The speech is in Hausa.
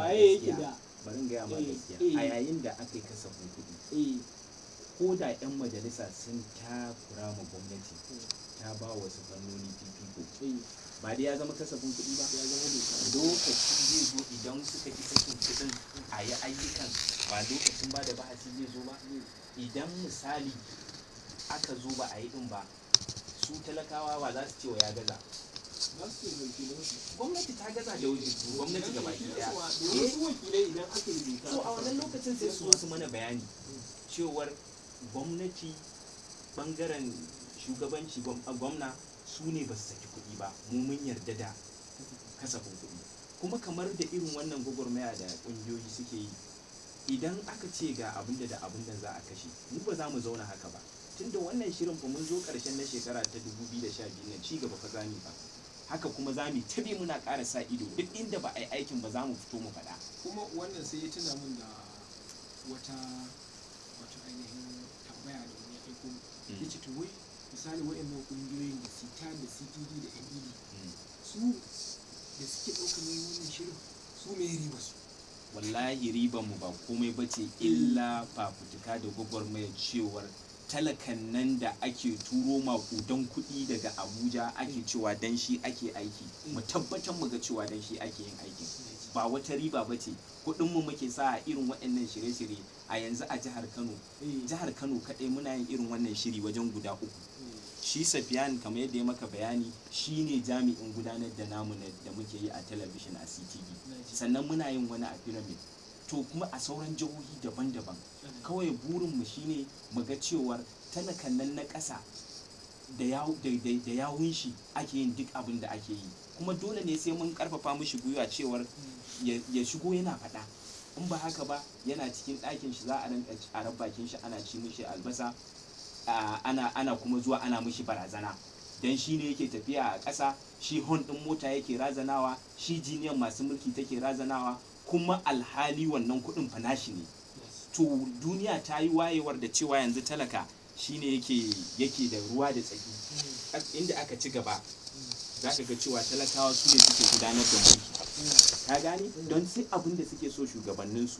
waye yake gaskiya, da bari in gaya ma gaskiya, a yayin da aka yi kasafin kuɗi ko da 'yan majalisa sun takura ma gwamnati ta ba wasu fannoni fifiko, ba dai ya zama kasafin kuɗi ba, ya zama doka. lokaci zai zo idan suka ki sakin kuɗin a yi ayyukan, ba lokacin ba da bahasi zai zo ba. Idan misali aka zo ba a yi ɗin ba, su talakawa ba za su ce wa ya gaza, gwamnati ta gaza da gwamnati gaba ki daya. wasu wakilai idan aka yi doka So a wannan lokacin sai su zo su mana bayani cewar gwamnati bangaren shugabanci gwamna su ne ba su saki kuɗi ba, mu mun yarda da kasafin kuɗi. Kuma kamar da irin wannan gwagwarmaya da ƙungiyoyi suke yi, idan aka ce ga abinda da abinda za a kashe, mu ba za mu zauna haka ba, tunda wannan shirin fa mun zo ƙarshen na shekara ta 2012 na ci gaba fa zami ba, haka kuma zami tabi muna ƙara sa ido duk inda ba a yi aikin ba za mu fito mu faɗa. kuma wannan sai ya tuna min da wata ainihin tambaya da wani ya aiko ya ce to wai misali waɗannan ƙungiyoyin da sita da ctd da ned su da suke ɗaukar nauyin wannan shirin su me riba su? Wallahi riban mu ba komai bace illa fafutuka da gwagwarmayar cewar talakan nan da ake turo makudan kuɗi daga Abuja ake cewa dan shi ake aiki, mu tabbatar mu ga cewa dan shi ake yin aikin, ba wata riba bace. Kuɗin mu muke sa a irin waɗannan shirye-shirye a yanzu a jihar Kano kaɗai muna yin irin wannan shiri wajen guda 3. Shi Safiyan kamar yadda ya maka bayani shine jami'in gudanar da namu da muke yi a talabishin a CTV, sannan muna yin wani a Pyramid, to kuma a sauran jihohi daban-daban. Kawai burinmu shine mu ga cewar talakan nan na ƙasa da yawun shi ake yin duk abin da ake yi, kuma dole ne sai mun karfafa mishi gwiwa cewar ya shigo yana faɗa, in ba haka ba yana cikin ɗakin shi za a rinka a bakin shi ana ci mishi albasa, ana kuma zuwa ana mishi barazana, dan shi ne yake tafiya a ƙasa, shi hon ɗin mota yake razanawa, shi jiniyan masu mulki take razanawa, kuma alhali wannan kuɗin fa nashi ne. To duniya ta yi wayewar da cewa yanzu talaka shine yake da ruwa da tsaki, inda aka ci gaba za ka ga cewa talakawa su ne suke gudanar da mulki, ka gane, don sai abin da suke so shugabanninsu